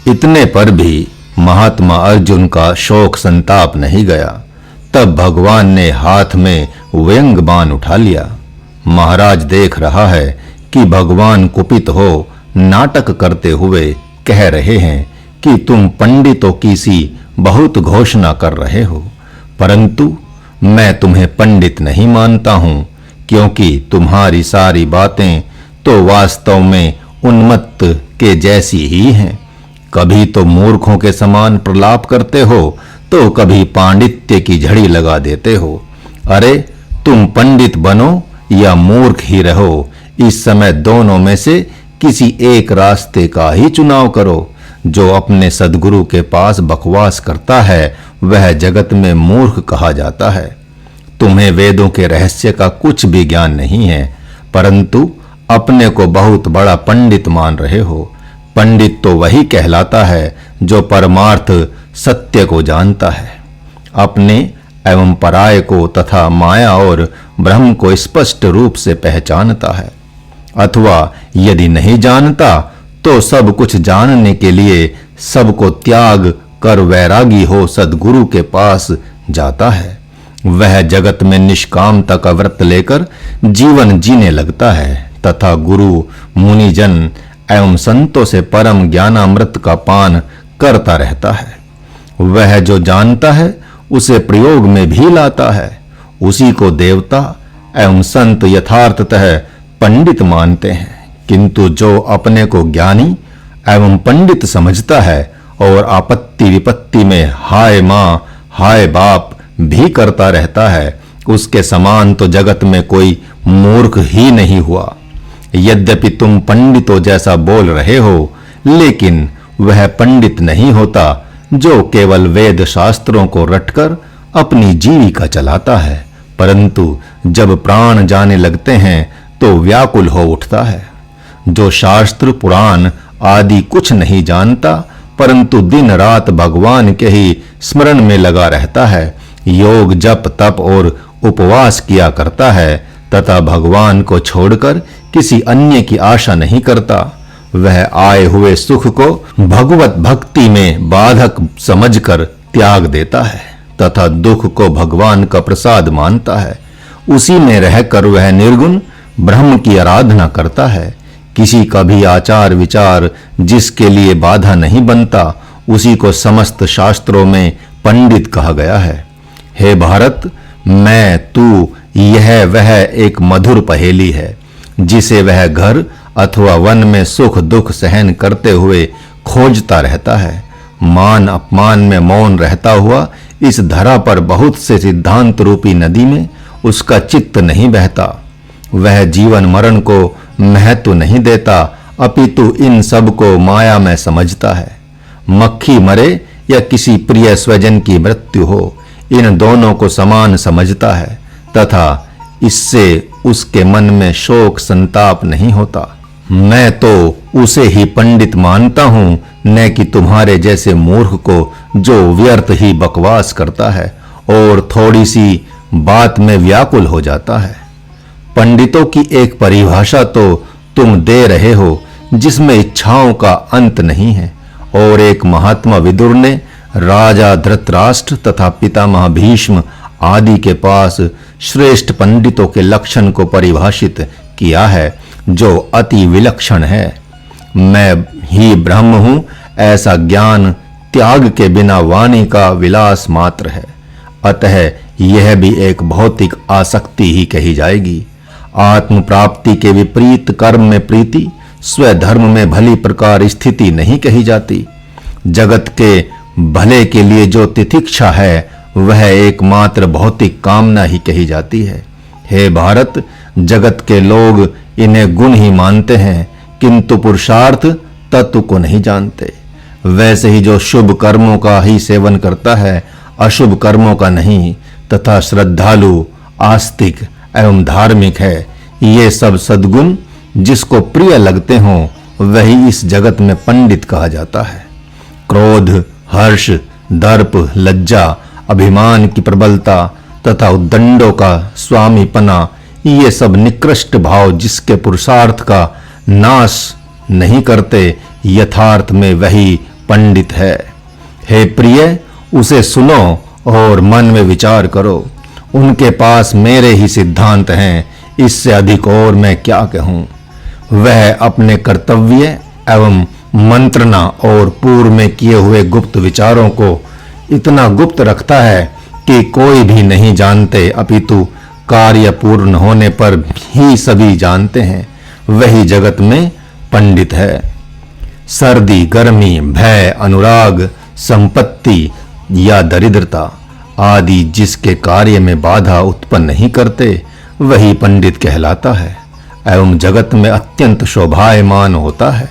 इतने पर भी महात्मा अर्जुन का शोक संताप नहीं गया। तब भगवान ने हाथ में व्यंग बाण उठा लिया। महाराज देख रहा है कि भगवान कुपित हो नाटक करते हुए कह रहे हैं कि तुम पंडितों की सी बहुत घोषणा कर रहे हो, परंतु मैं तुम्हें पंडित नहीं मानता हूं, क्योंकि तुम्हारी सारी बातें तो वास्तव में उन्मत्त के जैसी ही हैं। कभी तो मूर्खों के समान प्रलाप करते हो, तो कभी पांडित्य की झड़ी लगा देते हो। अरे तुम पंडित बनो या मूर्ख ही रहो, इस समय दोनों में से किसी एक रास्ते का ही चुनाव करो। जो अपने सद्गुरु के पास बकवास करता है वह जगत में मूर्ख कहा जाता है। तुम्हें वेदों के रहस्य का कुछ भी ज्ञान नहीं है, परंतु अपने को बहुत बड़ा पंडित मान रहे हो। पंडित तो वही कहलाता है जो परमार्थ सत्य को जानता है, अपने एवं पराय को तथा माया और ब्रह्म को स्पष्ट रूप से पहचानता है, अथवा यदि नहीं जानता तो सब कुछ जानने के लिए सबको त्याग कर वैरागी हो सद्गुरु के पास जाता है। वह जगत में निष्कामता का व्रत लेकर जीवन जीने लगता है तथा गुरु मुनिजन एवं संतों से परम ज्ञानामृत का पान करता रहता है। वह जो जानता है उसे प्रयोग में भी लाता है, उसी को देवता एवं संत यथार्थतः पंडित मानते हैं। किंतु जो अपने को ज्ञानी एवं पंडित समझता है और आपत्ति विपत्ति में हाय माँ हाय बाप भी करता रहता है, उसके समान तो जगत में कोई मूर्ख ही नहीं हुआ। यद्यपि तुम पंडितों जैसा बोल रहे हो, लेकिन वह पंडित नहीं होता जो केवल वेद शास्त्रों को रटकर अपनी जीविका चलाता है, परंतु जब प्राण जाने लगते हैं तो व्याकुल हो उठता है। जो शास्त्र पुराण आदि कुछ नहीं जानता, परंतु दिन रात भगवान के ही स्मरण में लगा रहता है, योग जप तप और उपवास किया करता है तथा भगवान को छोड़कर किसी अन्य की आशा नहीं करता, वह आए हुए सुख को भगवत भक्ति में बाधक समझकर त्याग देता है तथा दुख को भगवान का प्रसाद मानता है। उसी में रहकर वह निर्गुण ब्रह्म की आराधना करता है। किसी का भी आचार विचार जिसके लिए बाधा नहीं बनता, उसी को समस्त शास्त्रों में पंडित कहा गया है। हे भारत, मैं तू यह वह एक मधुर पहेली है जिसे वह घर अथवा वन में सुख दुख सहन करते हुए खोजता रहता है। मान अपमान में मौन रहता हुआ इस धरा पर बहुत से सिद्धांत रूपी नदी में उसका चित्त नहीं बहता। वह जीवन मरण को महत्व नहीं देता, अपितु इन सब को माया में समझता है। मक्खी मरे या किसी प्रिय स्वजन की मृत्यु हो, इन दोनों को समान समझता है तथा इससे उसके मन में शोक संताप नहीं होता। मैं तो उसे ही पंडित मानता हूं, न कि तुम्हारे जैसे मूर्ख को जो व्यर्थ ही बकवास करता है और थोड़ी सी बात में व्याकुल हो जाता है। पंडितों की एक परिभाषा तो तुम दे रहे हो जिसमें इच्छाओं का अंत नहीं है, और एक महात्मा विदुर ने राजा धृतराष्ट्र तथा पितामह भीष्म आदि के पास श्रेष्ठ पंडितों के लक्षण को परिभाषित किया है, जो अति विलक्षण है। मैं ही ब्रह्म हूं, ऐसा ज्ञान त्याग के बिना वाणी का विलास मात्र है। अतः यह भी एक भौतिक आसक्ति ही कही जाएगी। आत्म प्राप्ति के विपरीत कर्म में प्रीति, स्वधर्म में भली प्रकार स्थिति नहीं कही जाती। जगत के भले के लिए जो तितिक्षा है वह एकमात्र भौतिक कामना ही कही जाती है। हे भारत, जगत के लोग इन्हें गुण ही मानते हैं, किंतु पुरुषार्थ तत्व को नहीं जानते। वैसे ही जो शुभ कर्मों का ही सेवन करता है, अशुभ कर्मों का नहीं, तथा श्रद्धालु, आस्तिक एवं धार्मिक है, ये सब सद्गुण जिसको प्रिय लगते हों वही इस जगत में पंडित कहा जाता है। क्रोध, हर्ष, दर्प, लज्जा, अभिमान की प्रबलता तथा उद्दंडों का स्वामीपना, ये सब निकृष्ट भाव जिसके पुरुषार्थ का नाश नहीं करते, यथार्थ में वही पंडित है। हे प्रिय, उसे सुनो और मन में विचार करो। उनके पास मेरे ही सिद्धांत हैं, इससे अधिक और मैं क्या कहूं। वह अपने कर्तव्य एवं मंत्रणा और पूर्व में किए हुए गुप्त विचारों को इतना गुप्त रखता है कि कोई भी नहीं जानते, अपितु कार्य पूर्ण होने पर ही सभी जानते हैं। वही जगत में पंडित है। सर्दी, गर्मी, भय, अनुराग, संपत्ति या दरिद्रता आदि जिसके कार्य में बाधा उत्पन्न नहीं करते, वही पंडित कहलाता है एवं जगत में अत्यंत शोभायमान होता है।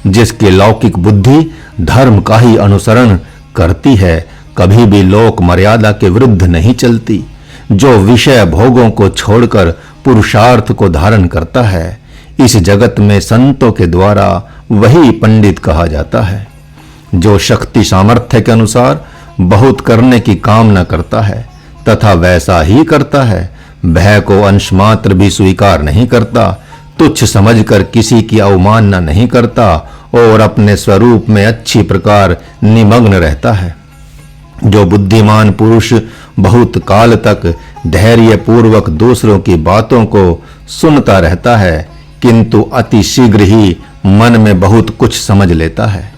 जिसकी लौकिक बुद्धि धर्म का ही अनुसरण करती है, कभी भी लोक मर्यादा के विरुद्ध नहीं चलती, जो विषय भोगों को छोड़कर पुरुषार्थ को धारण करता है, इस जगत में संतों के द्वारा वही पंडित कहा जाता है। जो शक्ति सामर्थ्य के अनुसार बहुत करने की कामना करता है तथा वैसा ही करता है, भय को अंश मात्र भी स्वीकार नहीं करता, तुच्छ समझकर किसी की अवमानना नहीं करता और अपने स्वरूप में अच्छी प्रकार निमग्न रहता है। जो बुद्धिमान पुरुष बहुत काल तक धैर्य पूर्वक दूसरों की बातों को सुनता रहता है, किंतु अति शीघ्र ही मन में बहुत कुछ समझ लेता है,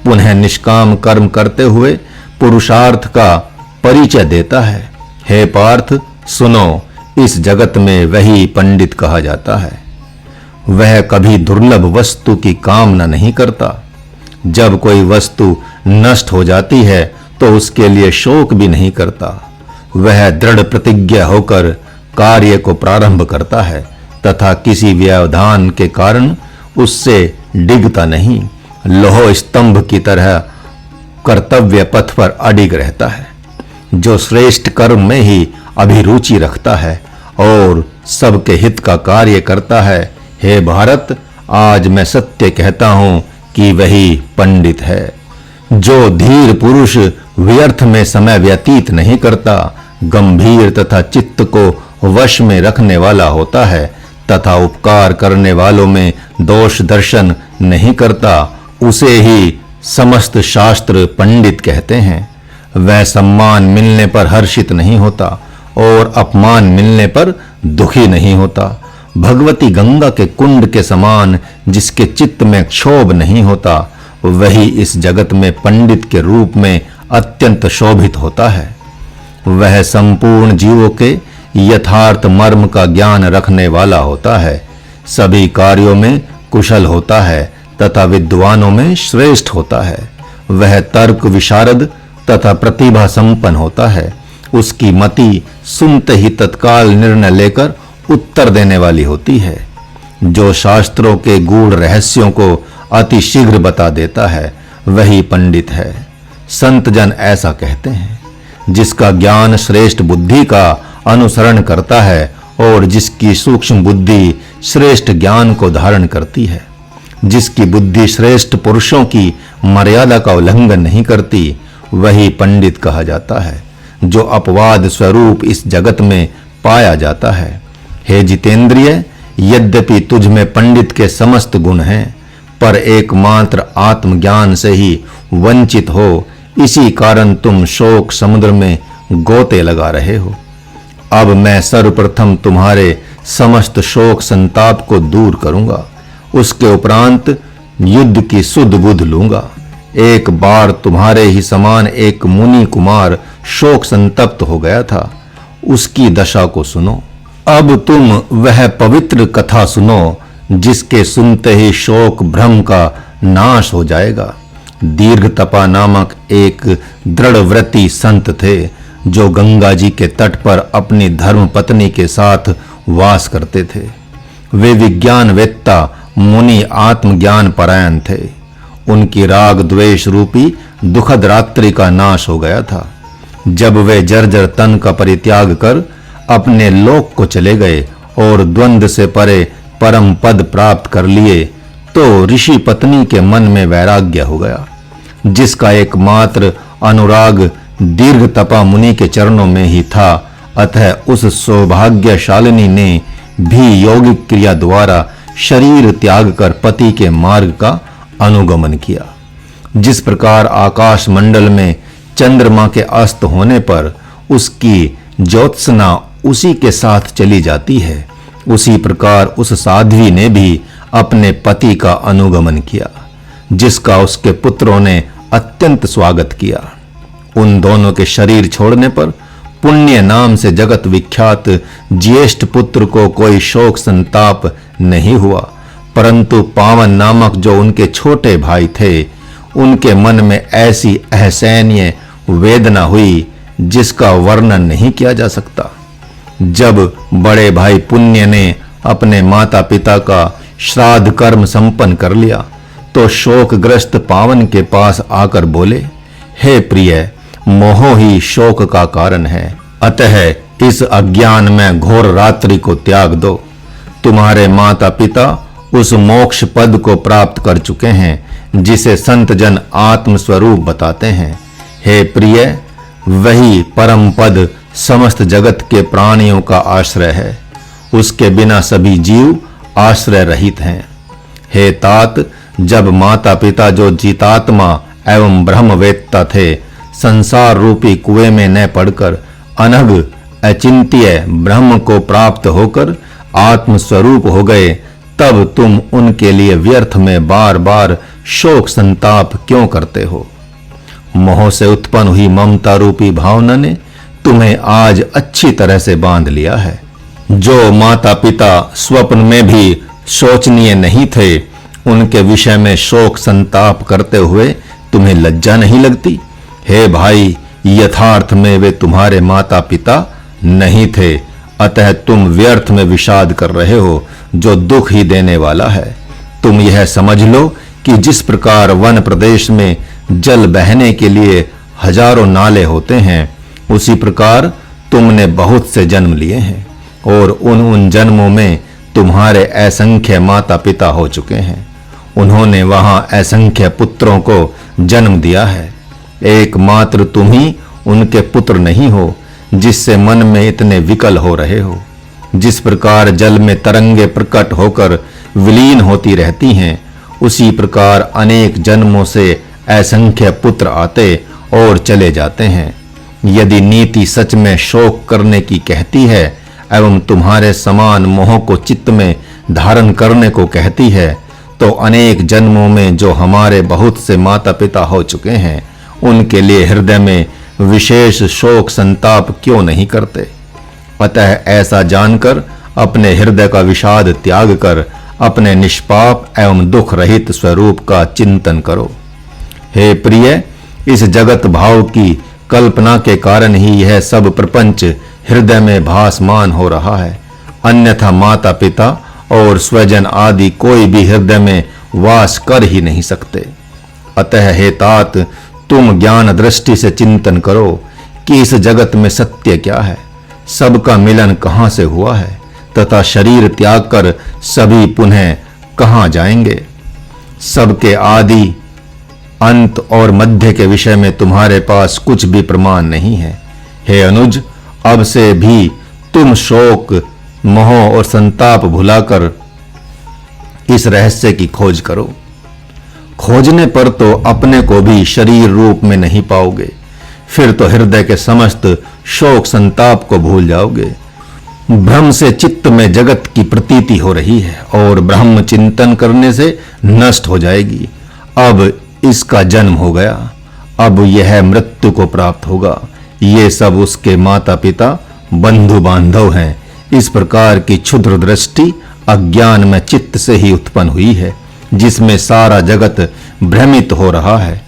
पुनः निष्काम कर्म करते हुए पुरुषार्थ का परिचय देता है। हे पार्थ, सुनो, इस जगत में वही पंडित कहा जाता है। वह कभी दुर्लभ वस्तु की कामना नहीं करता। जब कोई वस्तु नष्ट हो जाती है तो उसके लिए शोक भी नहीं करता। वह दृढ़ प्रतिज्ञ होकर कार्य को प्रारंभ करता है तथा किसी व्यवधान के कारण उससे डिगता नहीं, लोह स्तंभ की तरह कर्तव्य पथ पर अडिग रहता है। जो श्रेष्ठ कर्म में ही अभिरुचि रखता है और सबके हित का कार्य करता है, हे भारत, आज मैं सत्य कहता हूं कि वही पंडित है। जो धीर पुरुष व्यर्थ में समय व्यतीत नहीं करता, गंभीर तथा चित्त को वश में रखने वाला होता है तथा उपकार करने वालों में दोष दर्शन नहीं करता, उसे ही समस्त शास्त्र पंडित कहते हैं। वह सम्मान मिलने पर हर्षित नहीं होता और अपमान मिलने पर दुखी नहीं होता। भगवती गंगा के कुंड के समान जिसके चित्त में क्षोभ नहीं होता, वही इस जगत में पंडित के रूप में अत्यंत शोभित होता है। वह संपूर्ण जीवों के यथार्थ मर्म का ज्ञान रखने वाला होता है, सभी कार्यों में कुशल होता है तथा विद्वानों में श्रेष्ठ होता है। वह तर्क विशारद तथा प्रतिभा संपन्न होता है। उसकी मति सुनते ही तत्काल निर्णय लेकर उत्तर देने वाली होती है। जो शास्त्रों के गूढ़ रहस्यों को अति शीघ्र बता देता है, वही पंडित है। संत जन ऐसा कहते हैं। जिसका ज्ञान श्रेष्ठ बुद्धि का अनुसरण करता है और जिसकी सूक्ष्म बुद्धि श्रेष्ठ ज्ञान को धारण करती है, जिसकी बुद्धि श्रेष्ठ पुरुषों की मर्यादा का उल्लंघन नहीं करती, वही पंडित कहा जाता है। जो अपवाद स्वरूप इस जगत में पाया जाता है। हे जितेंद्रिय, यद्यपि तुझ में पंडित के समस्त गुण हैं, पर एकमात्र आत्मज्ञान से ही वंचित हो, इसी कारण तुम शोक समुद्र में गोते लगा रहे हो। अब मैं सर्वप्रथम तुम्हारे समस्त शोक संताप को दूर करूंगा, उसके उपरांत युद्ध की सुध बुध लूंगा। एक बार तुम्हारे ही समान एक मुनि कुमार शोक संतप्त हो गया था, उसकी दशा को सुनो। अब तुम वह पवित्र कथा सुनो जिसके सुनते ही शोक भ्रम का नाश हो जाएगा। दीर्घतपा नामक एक दृढ़व्रती संत थे, जो गंगा जी के तट पर अपनी धर्म पत्नी के साथ वास करते थे। वे विज्ञानवेत्ता मुनि आत्मज्ञान परायण थे। उनकी राग द्वेष रूपी दुखद रात्रि का नाश हो गया था। जब वे जर्जर तन का परित्याग कर अपने लोक को चले गए और द्वंद्व से परे परम पद प्राप्त कर लिए, तो ऋषि पत्नी के मन में वैराग्य हो गया, जिसका एकमात्र अनुराग दीर्घ तपा मुनि के चरणों में ही था। अतः उस सौभाग्यशालिनी ने भी यौगिक क्रिया द्वारा शरीर त्याग कर पति के मार्ग का अनुगमन किया। जिस प्रकार आकाश मंडल में चंद्रमा के अस्त होने पर उसकी ज्योत्सना उसी के साथ चली जाती है, उसी प्रकार उस साध्वी ने भी अपने पति का अनुगमन किया, जिसका उसके पुत्रों ने अत्यंत स्वागत किया। उन दोनों के शरीर छोड़ने पर पुण्य नाम से जगत विख्यात ज्येष्ठ पुत्र को कोई शोक संताप नहीं हुआ, परंतु पावन नामक जो उनके छोटे भाई थे, उनके मन में ऐसी असहनीय वेदना हुई जिसका वर्णन नहीं किया जा सकता। जब बड़े भाई पुण्य ने अपने माता पिता का श्राद्ध कर्म संपन्न कर लिया, तो शोकग्रस्त पावन के पास आकर बोले, हे प्रिय, मोह ही शोक का कारण है, अतः इस अज्ञान में घोर रात्रि को त्याग दो। तुम्हारे माता पिता उस मोक्ष पद को प्राप्त कर चुके हैं जिसे संत जन आत्म स्वरूप बताते हैं। हे प्रिय, वही परम पद समस्त जगत के प्राणियों का आश्रय है, उसके बिना सभी जीव आश्रय रहित हैं। हे तात, जब माता पिता जो जीतात्मा एवं ब्रह्मवेत्ता थे, संसार रूपी कुएं में न पड़कर अनघ अचिंत्य ब्रह्म को प्राप्त होकर आत्म स्वरूप हो गए, तब तुम उनके लिए व्यर्थ में बार बार शोक संताप क्यों करते हो? मोह से उत्पन्न हुई ममता रूपी भावना ने तुम्हें आज अच्छी तरह से बांध लिया है। जो माता पिता स्वप्न में भी शोचनीय नहीं थे, उनके विषय में शोक संताप करते हुए तुम्हें लज्जा नहीं लगती? हे भाई, यथार्थ में वे तुम्हारे माता पिता नहीं थे, अतः तुम व्यर्थ में विषाद कर रहे हो जो दुख ही देने वाला है। तुम यह समझ लो कि जिस प्रकार वन प्रदेश में जल बहने के लिए हजारों नाले होते हैं, उसी प्रकार तुमने बहुत से जन्म लिए हैं और उन जन्मों में तुम्हारे असंख्य माता पिता हो चुके हैं। उन्होंने वहां असंख्य पुत्रों को जन्म दिया है। एकमात्र तुम ही उनके पुत्र नहीं हो, जिससे मन में इतने विकल हो रहे हो। जिस प्रकार जल में तरंगे प्रकट होकर विलीन होती रहती हैं, उसी प्रकार अनेक जन्मों से असंख्य पुत्र आते और चले जाते हैं। यदि नीति सच में शोक करने की कहती है एवं तुम्हारे समान मोह को चित्त में धारण करने को कहती है, तो अनेक जन्मों में जो हमारे बहुत से माता पिता हो चुके हैं, उनके लिए हृदय में विशेष शोक संताप क्यों नहीं करते? अतः ऐसा जानकर अपने हृदय का विषाद त्याग कर अपने निष्पाप एवं दुख रहित स्वरूप का चिंतन करो। हे प्रिय, इस जगत भाव की कल्पना के कारण ही यह सब प्रपंच हृदय में भासमान हो रहा है, अन्यथा माता पिता और स्वजन आदि कोई भी हृदय में वास कर ही नहीं सकते। अतः हे तात, तुम ज्ञान दृष्टि से चिंतन करो कि इस जगत में सत्य क्या है, सबका मिलन कहां से हुआ है तथा शरीर त्याग कर सभी पुनः कहां जाएंगे। सबके आदि अंत और मध्य के विषय में तुम्हारे पास कुछ भी प्रमाण नहीं है। हे अनुज, अब से भी तुम शोक, मोह और संताप भुलाकर इस रहस्य की खोज करो। खोजने पर तो अपने को भी शरीर रूप में नहीं पाओगे, फिर तो हृदय के समस्त शोक संताप को भूल जाओगे। भ्रम से चित्त में जगत की प्रतीति हो रही है और ब्रह्म चिंतन करने से नष्ट हो जाएगी। अब इसका जन्म हो गया, अब यह मृत्यु को प्राप्त होगा। ये सब उसके माता पिता बंधु बांधव हैं। इस प्रकार की क्षुद्र दृष्टि अज्ञान में चित्त से ही उत्पन्न हुई है, जिसमें सारा जगत भ्रमित हो रहा है।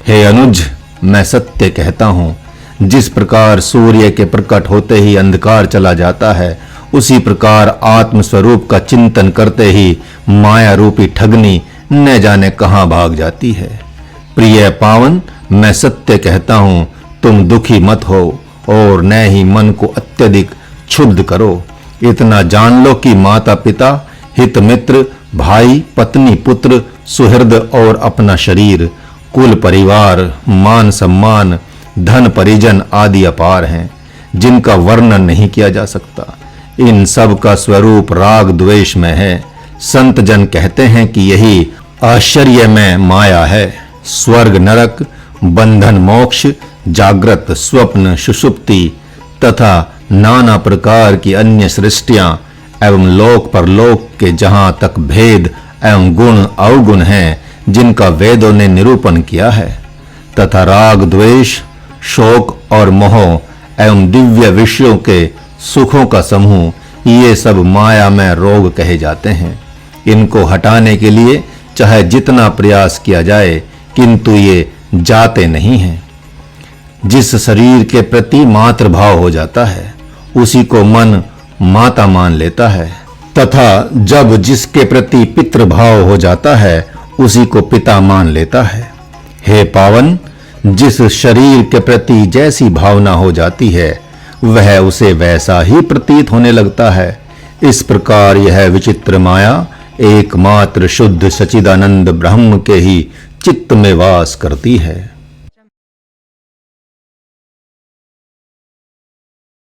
हे अनुज, मैं सत्य कहता हूँ, जिस प्रकार सूर्य के प्रकट होते ही अंधकार चला जाता है, उसी प्रकार आत्म स्वरूप का चिंतन करते ही माया रूपी ठगनी न जाने कहां भाग जाती है। प्रिय पावन, मैं सत्य कहता हूँ, तुम दुखी मत हो और न ही मन को अत्यधिक क्षुब्ध करो। इतना जान लो कि माता पिता, हित मित्र, भाई, पत्नी, पुत्र, सुहृद और अपना शरीर, कुल परिवार, मान सम्मान, धन परिजन आदि अपार हैं, जिनका वर्णन नहीं किया जा सकता। इन सब का स्वरूप राग द्वेष में है। संत जन कहते हैं कि यही आश्चर्य में माया है। स्वर्ग नरक, बंधन मोक्ष, जागृत स्वप्न सुषुप्ति तथा नाना प्रकार की अन्य सृष्टियां एवं लोक परलोक के जहां तक भेद एवं गुण अवगुण हैं, जिनका वेदों ने निरूपण किया है, तथा राग द्वेष, शोक और मोह एवं दिव्य विषयों के सुखों का समूह, ये सब मायामय रोग कहे जाते हैं। इनको हटाने के लिए चाहे जितना प्रयास किया जाए, किंतु ये जाते नहीं हैं। जिस शरीर के प्रति मातृभाव हो जाता है, उसी को मन माता मान लेता है, तथा जब जिसके प्रति पितृभाव हो जाता है, उसी को पिता मान लेता है। हे पावन, जिस शरीर के प्रति जैसी भावना हो जाती है, वह उसे वैसा ही प्रतीत होने लगता है। इस प्रकार यह विचित्र माया एकमात्र शुद्ध सच्चिदानंद ब्रह्म के ही चित्त में वास करती है।